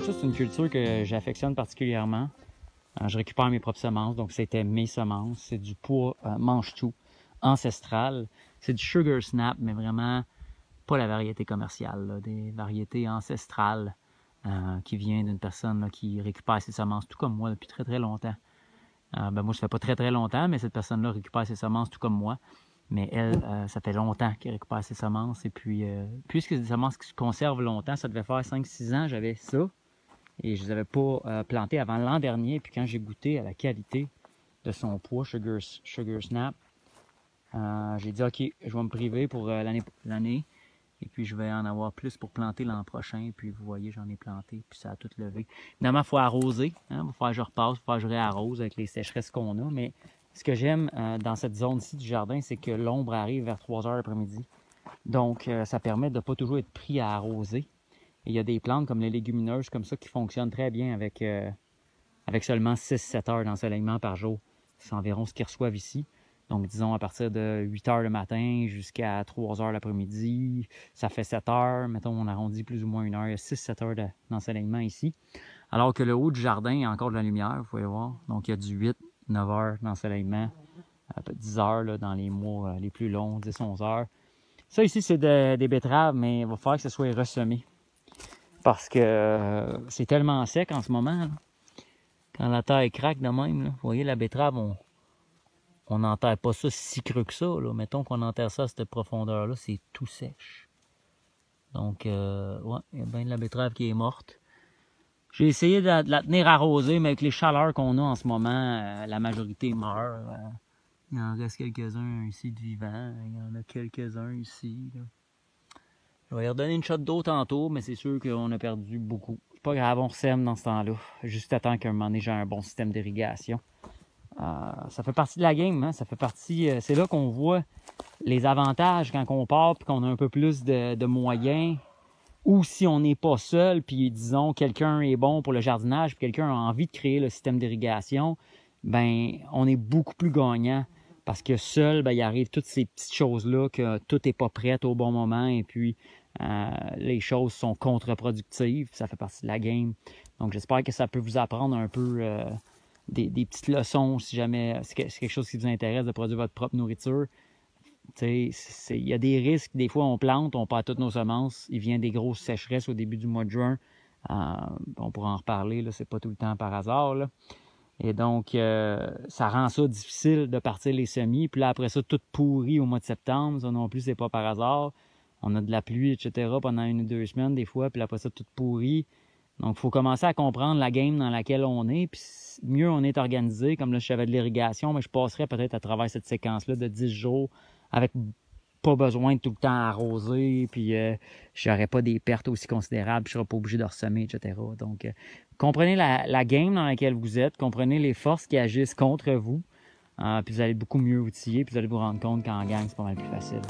Ça, c'est une culture que j'affectionne particulièrement. Je récupère mes propres semences, donc c'était mes semences. C'est du pois mange-tout ancestral. C'est du sugar snap, mais vraiment pas la variété commerciale, là, des variétés ancestrales qui viennent d'une personne là, qui récupère ses semences, tout comme moi, depuis très très longtemps. Moi, ça fait pas très très longtemps, mais cette personne-là récupère ses semences tout comme moi. Mais elle, ça fait longtemps qu'elle récupère ses semences. Et puis, puisque c'est des semences qui se conservent longtemps, ça devait faire 5-6 ans, j'avais ça. Et je ne les avais pas plantées avant l'an dernier. Puis quand j'ai goûté à la qualité de son pois Sugar Snap, j'ai dit, OK, je vais me priver pour l'année. Et puis, je vais en avoir plus pour planter l'an prochain. Puis, vous voyez, j'en ai planté. Puis, ça a tout levé. Évidemment, il faut arroser. Il va falloir que je repasse. Il va falloir que je réarrose avec les sécheresses qu'on a. Mais ce que j'aime dans cette zone-ci du jardin, c'est que l'ombre arrive vers 3 heures l'après-midi. Donc, ça permet de ne pas toujours être pris à arroser. Et il y a des plantes comme les légumineuses comme ça qui fonctionnent très bien avec seulement 6-7 heures d'ensoleillement par jour. C'est environ ce qu'ils reçoivent ici. Donc, disons, à partir de 8 heures le matin jusqu'à 3 heures l'après-midi, ça fait 7 heures. Mettons, on arrondit plus ou moins 1 heure. Il y a 6-7 heures d'ensoleillement ici. Alors que le haut du jardin, il y a encore de la lumière, vous pouvez voir. Donc, il y a du 8-9 heures d'ensoleillement. 10 heures là, dans les mois les plus longs, 10-11 heures. Ça, ici, c'est des betteraves, mais il va falloir que ce soit ressemé. Parce que c'est tellement sec en ce moment. Là. Quand la terre craque de même, là, vous voyez, la betterave, on n'enterre pas ça si creux que ça. Là. Mettons qu'on enterre ça à cette profondeur-là, c'est tout sèche. Donc, ouais, il y a bien de la betterave qui est morte. J'ai essayé de la tenir arrosée, mais avec les chaleurs qu'on a en ce moment, la majorité meurt. Il en reste quelques-uns ici de vivants. Il y en a quelques-uns ici. Là. Je vais lui redonner une shot d'eau tantôt, mais c'est sûr qu'on a perdu beaucoup. C'est pas grave, on sème dans ce temps-là. Juste à temps qu'à un moment donné, j'ai un bon système d'irrigation. Ça fait partie de la game, hein? Ça fait partie. C'est là qu'on voit les avantages quand on part puis qu'on a un peu plus de moyens. Ou si on n'est pas seul, puis disons quelqu'un est bon pour le jardinage, puis quelqu'un a envie de créer le système d'irrigation, ben on est beaucoup plus gagnant. Parce que seul, ben, il arrive toutes ces petites choses-là, que tout n'est pas prêt au bon moment, et puis les choses sont contre-productives. Ça fait partie de la game. Donc j'espère que ça peut vous apprendre un peu des petites leçons si jamais c'est quelque chose qui vous intéresse de produire votre propre nourriture. Il y a des risques. Des fois, on plante, on perd toutes nos semences. Il vient des grosses sécheresses au début du mois de juin. On pourra en reparler, là, c'est pas tout le temps par hasard. Là. Et donc, ça rend ça difficile de partir les semis. Puis là, après ça, tout pourri au mois de septembre. Ça non plus, c'est pas par hasard. On a de la pluie, etc. pendant 1 ou 2 semaines, des fois. Puis après ça, tout pourri. Donc, il faut commencer à comprendre la game dans laquelle on est. Puis mieux on est organisé. Comme là, je savais de l'irrigation, mais je passerais peut-être à travers cette séquence-là de 10 jours avec pas besoin de tout le temps arroser, puis je n'aurais pas des pertes aussi considérables, puis je ne serais pas obligé de ressemer, etc. Donc, comprenez la game dans laquelle vous êtes, comprenez les forces qui agissent contre vous, puis vous allez être beaucoup mieux outillé, puis vous allez vous rendre compte qu'en gang, c'est pas mal plus facile.